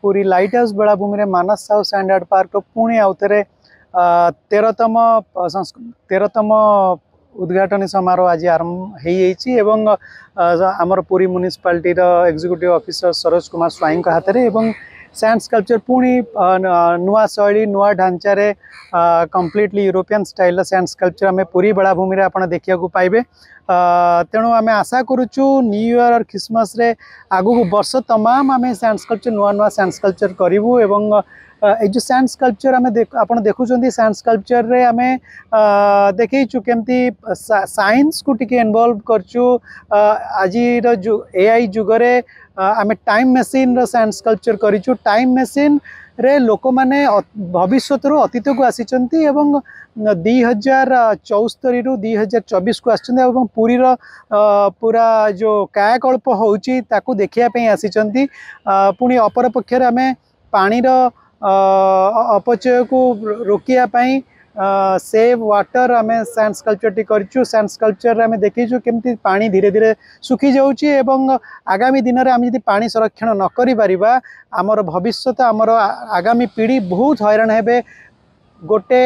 पूरी lighthouse बेलाभूमि Manas Sahu sand yard park पुणी आउ थे 13तम उद्घाटन समारोह आज आरंभ होमर Puri municipality executive officer Saroj Kumar Swain हाथ में सैंड स्कल्पचर पुणी नुआ शैली नुआ ढांचार completely European style sand sculpture आम पुरी बेलाभूमि आप देखा पाइबे। तेणु आम आशा करुचु न्यू ईयर और क्रिसमस रे आगु वर्ष तमाम आम सैंड स्कल्पचर नुआ नुआ सैंड स्कल्पचर करूँ एवं ये जो सैंड स्कल्पचर आम आप देखुं सैंड स्कल्पचर रे आम देखु केमती साइंस को टिके इन्वॉल्व करचु आज जो एआई जुगरे आम टाइम मशीन रो सैंड स्कल्पचर करिचु। टाइम मशीन रे लोक माने भविष्य रु अतीत को आसीचंती एवं 2074 रु 2024 को आछंती पुरी रो पूरा जो कायाकल्प होउची ताकू देखिया पे आसीचंती। पुणी अपर पक्षर आमे पानी रो अपचय को रोकिया पाई सेव वाटर आम सैंड स्कल्पचर टी करूँ। सैंड स्कल्पचर आम देखीचु केमती पानी धीरे धीरे सुखी जाऊँगी एवं आगामी दिन में आम जब पानी संरक्षण न करिपारिबा आमर भविष्य आमर आगामी पीढ़ी बहुत हैरान हेबे। गोटे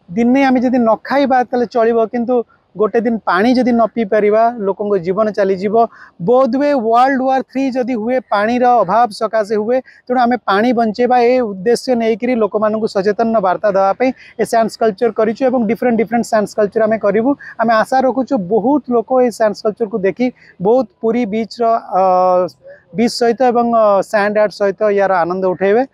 दिन आम जब न खाइबा ताले चलिबो किंतु गोटे दिन पानी जदि न पी पारिबा लोकों जीवन चलीज बोधवे वर्ल्ड वार 3 जदि हुए पानी रो अभाव सकाशे हुए तेणु आम पानी बंचेबा ए उद्देश्य नहीं लोक मानू सचेतन वार्ता देवाई ए सैंड स्कल्पचर करूँ। डिफरेंट डिफरेंट सैंड स्कल्पचर आम करूँ। आम आशा रखुचु बहुत लोक ए सैंड स्कल्पचर को देखी बहुत पूरी बीच सहित सैंड आर्ट सहित यार आनंद उठेबे।